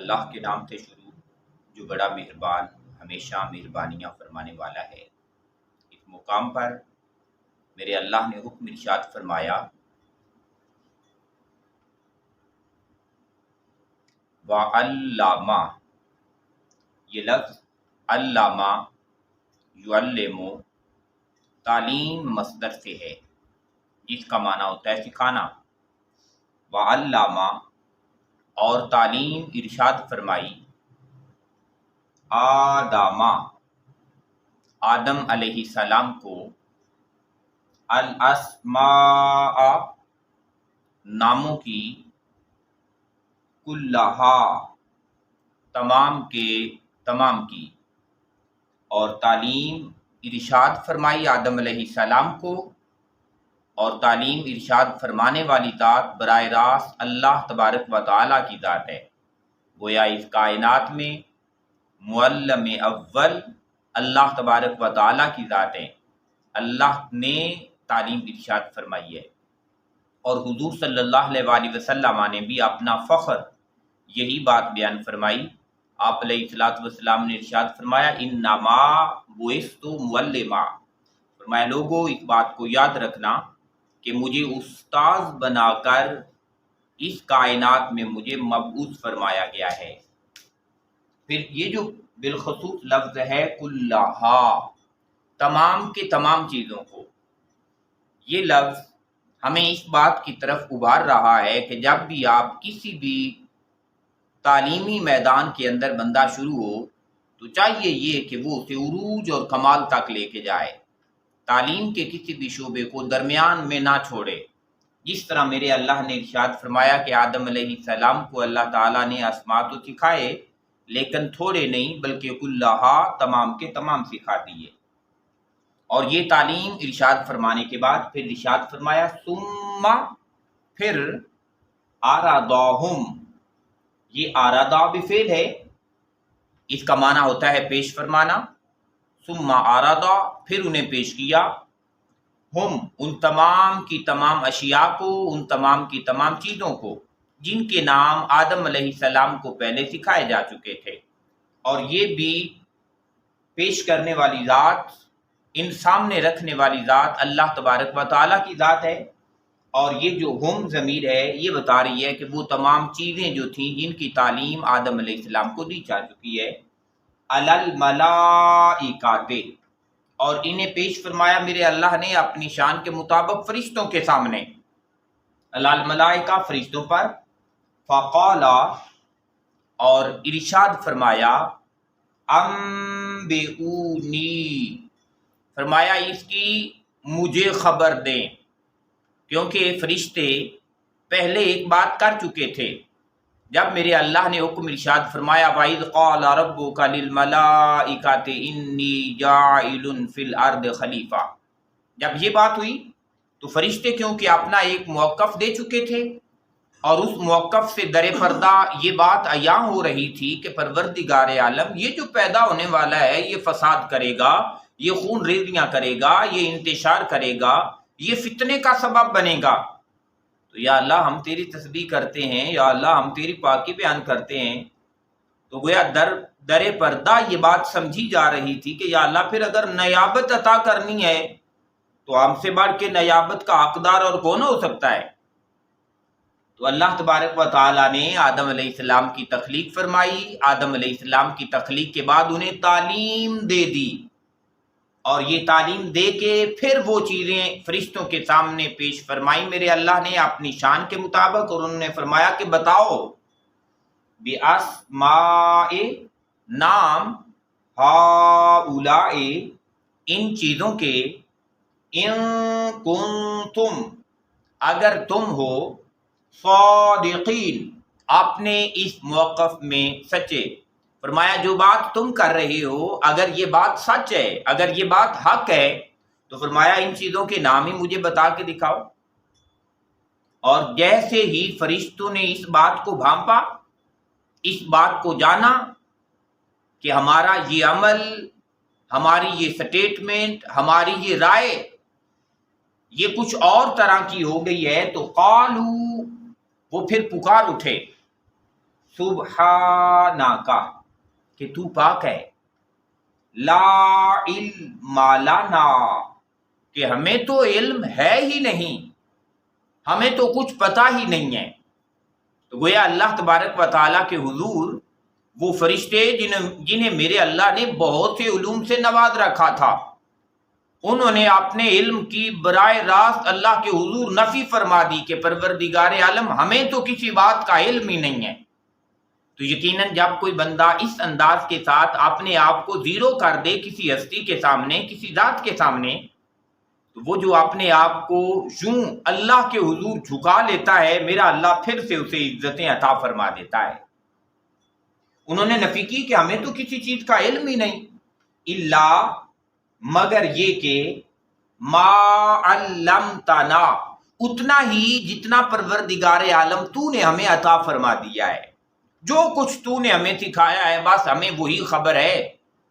اللہ کے نام سے شروع جو بڑا مہربان ہمیشہ مہربانیاں فرمانے والا ہے۔ اس مقام پر میرے اللہ نے حکم ارشاد فرمایا وَعَلَّمَ، یہ لفظ علامہ یعلم تعلیم مصدر سے ہے جس کا معنی ہوتا ہے سکھانا۔ وَعَلَّمَ، اور تعلیم ارشاد فرمائی آدم علیہ السلام کو الاسماء، ناموں کی، کلہا، تمام کے تمام کی، اور تعلیم ارشاد فرمائی آدم علیہ السلام کو، اور تعلیم ارشاد فرمانے والی ذات براہ راست اللہ تبارک و تعالیٰ کی ذات ہے۔ گویا اس کائنات میں معلم اول اللہ تبارک و تعالیٰ کی ذات ہے، اللہ نے تعلیم ارشاد فرمائی ہے۔ اور حضور صلی اللہ علیہ وآلہ وسلم نے بھی اپنا فخر یہی بات بیان فرمائی۔ آپ علیہ الصلوۃ والسلام نے ارشاد فرمایا انما بعثت معلما، فرمایا لوگوں اس بات کو یاد رکھنا کہ مجھے استاذ بنا کر اس کائنات میں مجھے مبعوث فرمایا گیا ہے۔ پھر یہ جو بالخصوص لفظ ہے کلہا، تمام کے تمام چیزوں کو، یہ لفظ ہمیں اس بات کی طرف ابھار رہا ہے کہ جب بھی آپ کسی بھی تعلیمی میدان کے اندر بندہ شروع ہو تو چاہیے یہ کہ وہ اسے عروج اور کمال تک لے کے جائے، تعلیم کے کسی بھی شعبے کو درمیان میں نہ چھوڑے۔ جس طرح میرے اللہ نے ارشاد فرمایا کہ آدم علیہ السلام کو اللہ تعالیٰ نے اسماء تو سکھائے لیکن تھوڑے نہیں بلکہ کلہا، تمام کے تمام سکھا دیے۔ اور یہ تعلیم ارشاد فرمانے کے بعد پھر ارشاد فرمایا ثم، پھر آرادہم، یہ آرادہ بھی فعل ہے، اس کا معنی ہوتا ہے پیش فرمانا۔ ثم آرادہ، پھر انہیں پیش کیا، ہم، ان تمام کی تمام اشیاء کو، ان تمام کی تمام چیزوں کو جن کے نام آدم علیہ السلام کو پہلے سکھائے جا چکے تھے۔ اور یہ بھی پیش کرنے والی ذات، ان سامنے رکھنے والی ذات اللہ تبارک و تعالیٰ کی ذات ہے۔ اور یہ جو ہم ضمیر ہے یہ بتا رہی ہے کہ وہ تمام چیزیں جو تھیں جن کی تعلیم آدم علیہ السلام کو دی جا چکی ہے، علی الملائکۃ، اور انہیں پیش فرمایا میرے اللہ نے اپنی شان کے مطابق فرشتوں کے سامنے، علی الملائکہ، فرشتوں پر، فقال، اور ارشاد فرمایا انبئونی، فرمایا اس کی مجھے خبر دیں، کیونکہ فرشتے پہلے ایک بات کر چکے تھے جب میرے اللہ نے حکم ارشاد فرمایا وَإِذْ قَالَ رَبُّكَ لِلْمَلَائِكَةِ إِنِّي جَاعِلٌ فِي الْأَرْضِ خلیفہ، جب یہ بات ہوئی تو فرشتے کیونکہ اپنا ایک موقف دے چکے تھے اور اس موقف سے در پردہ یہ بات عیاں ہو رہی تھی کہ پروردگار عالم یہ جو پیدا ہونے والا ہے یہ فساد کرے گا، یہ خون ریزیاں کرے گا، یہ انتشار کرے گا، یہ فتنے کا سبب بنے گا، تو یا اللہ ہم تیری تسبیح کرتے ہیں، یا اللہ ہم تیری پاکی بیان کرتے ہیں۔ تو گویا در پردہ یہ بات سمجھی جا رہی تھی کہ یا اللہ پھر اگر نیابت عطا کرنی ہے تو ہم سے بڑھ کے نیابت کا حقدار اور کون ہو سکتا ہے۔ تو اللہ تبارک و تعالیٰ نے آدم علیہ السلام کی تخلیق فرمائی، آدم علیہ السلام کی تخلیق کے بعد انہیں تعلیم دے دی، اور یہ تعلیم دے کے پھر وہ چیزیں فرشتوں کے سامنے پیش فرمائی میرے اللہ نے اپنی شان کے مطابق، اور انہوں نے فرمایا کہ بتاؤ بِأَسْمَاءِ، نام، ہَؤُلَاءِ، ان چیزوں کے، اِن کُنتُم، اگر تم ہو، صادقین، اپنے اس موقف میں سچے، فرمایا جو بات تم کر رہے ہو اگر یہ بات سچ ہے، اگر یہ بات حق ہے تو فرمایا ان چیزوں کے نام ہی مجھے بتا کے دکھاؤ۔ اور جیسے ہی فرشتوں نے اس بات کو بھانپا، اس بات کو جانا کہ ہمارا یہ عمل، ہماری یہ سٹیٹمنٹ، ہماری یہ رائے یہ کچھ اور طرح کی ہو گئی ہے، تو قالو، وہ پھر پکار اٹھے، سبحانکا کہ تو پاک ہے، لا علم لنا کہ ہمیں تو علم ہے ہی نہیں، ہمیں تو کچھ پتہ ہی نہیں ہے۔ تو گویا اللہ تبارک و تعالیٰ کے حضور وہ فرشتے جنہیں میرے اللہ نے بہت سے علوم سے نواز رکھا تھا، انہوں نے اپنے علم کی براہ راست اللہ کے حضور نفی فرما دی کہ پروردگار عالم ہمیں تو کسی بات کا علم ہی نہیں ہے۔ تو یقیناً جب کوئی بندہ اس انداز کے ساتھ اپنے آپ کو زیرو کر دے کسی ہستی کے سامنے، کسی ذات کے سامنے، تو وہ جو اپنے آپ کو یوں اللہ کے حضور جھکا لیتا ہے، میرا اللہ پھر سے اسے عزتیں عطا فرما دیتا ہے۔ انہوں نے نفی کی کہ ہمیں تو کسی چیز کا علم ہی نہیں، الا مگر یہ کہ ما علمتنا اتنا ہی جتنا پروردگار عالم تو نے ہمیں عطا فرما دیا ہے، جو کچھ تو نے ہمیں سکھایا ہے بس ہمیں وہی خبر ہے،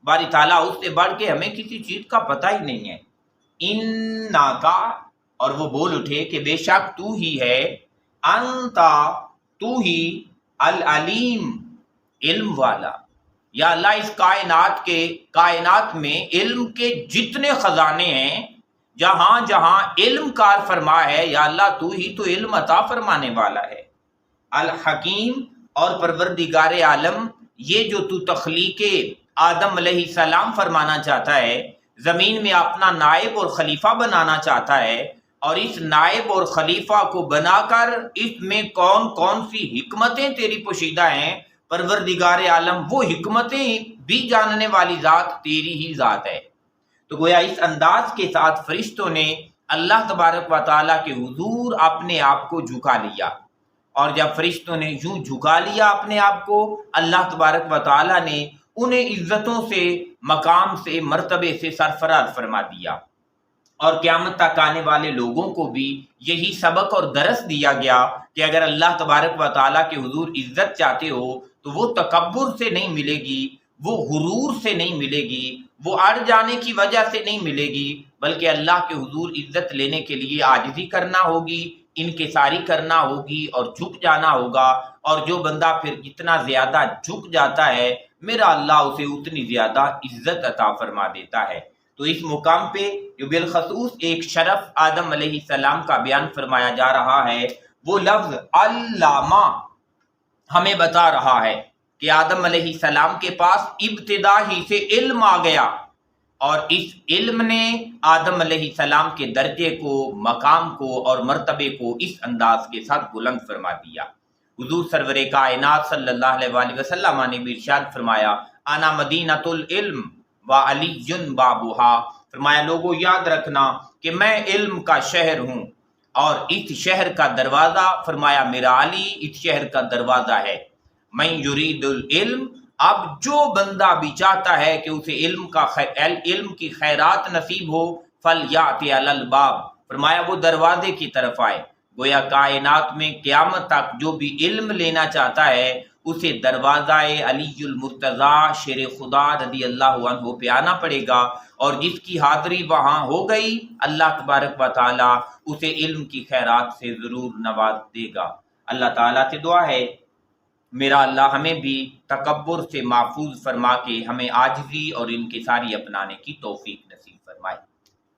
باری تعالیٰ اس سے بڑھ کے ہمیں کسی چیز کا پتہ ہی نہیں ہے۔ انکا اور وہ بول اٹھے کہ بے شک تو ہی ہے، انتا تو ہی العلیم علم والا، یا اللہ اس کائنات میں علم کے جتنے خزانے ہیں، جہاں جہاں علم کار فرما ہے، یا اللہ تو ہی تو علم عطا فرمانے والا ہے۔ الحکیم اور پروردگار عالم یہ جو تو تخلیق آدم علیہ السلام فرمانا چاہتا ہے، زمین میں اپنا نائب اور خلیفہ بنانا چاہتا ہے، اور اس نائب اور خلیفہ کو بنا کر اس میں کون کون سی حکمتیں تیری پوشیدہ ہیں، پروردگار عالم وہ حکمتیں بھی جاننے والی ذات تیری ہی ذات ہے۔ تو گویا اس انداز کے ساتھ فرشتوں نے اللہ تبارک و تعالیٰ کے حضور اپنے آپ کو جھکا لیا، اور جب فرشتوں نے یوں جھکا لیا اپنے آپ کو، اللہ تبارک و تعالیٰ نے انہیں عزتوں سے، مقام سے، مرتبے سے سرفراز فرما دیا، اور قیامت تک آنے والے لوگوں کو بھی یہی سبق اور درس دیا گیا کہ اگر اللہ تبارک و تعالیٰ کے حضور عزت چاہتے ہو تو وہ تکبر سے نہیں ملے گی، وہ غرور سے نہیں ملے گی، وہ اڑ جانے کی وجہ سے نہیں ملے گی، بلکہ اللہ کے حضور عزت لینے کے لیے عاجزی کرنا ہوگی، انکساری کرنا ہوگی اور جھک جانا ہوگا، اور جو بندہ پھر جتنا زیادہ جھک جاتا ہے میرا اللہ اسے اتنی زیادہ عزت عطا فرما دیتا ہے۔ تو اس مقام پہ جو بالخصوص ایک شرف آدم علیہ السلام کا بیان فرمایا جا رہا ہے، وہ لفظ علامہ ہمیں بتا رہا ہے کہ آدم علیہ السلام کے پاس ابتدا ہی سے علم آ گیا، اور اس علم نے آدم علیہ السلام کے درجے کو، مقام کو اور مرتبے کو اس انداز کے ساتھ بلند فرما دیا۔ حضور سرور کائنات صلی اللہ علیہ وآلہ وسلم نے بھی ارشاد فرمایا، انا مدینۃ العلم وعلی بابھا، فرمایا لوگو یاد رکھنا کہ میں علم کا شہر ہوں، اور اس شہر کا دروازہ فرمایا میرا علی اس شہر کا دروازہ ہے۔ من یرید العلم، اب جو بندہ بھی چاہتا ہے کہ اسے علم کی خیرات نصیب ہو، فلیأت علی الباب، فرمایا وہ دروازے کی طرف آئے۔ گویا کائنات میں قیامت تک جو بھی علم لینا چاہتا ہے اسے دروازہ علی المرتضیٰ شیر خدا رضی اللہ عنہ پہ آنا پڑے گا، اور جس کی حاضری وہاں ہو گئی اللہ تبارک و تعالیٰ اسے علم کی خیرات سے ضرور نواز دے گا۔ اللہ تعالیٰ سے دعا ہے میرا اللہ ہمیں بھی تکبر سے محفوظ فرما کے ہمیں عاجزی اور انکساری اپنانے کی توفیق نصیب فرمائے۔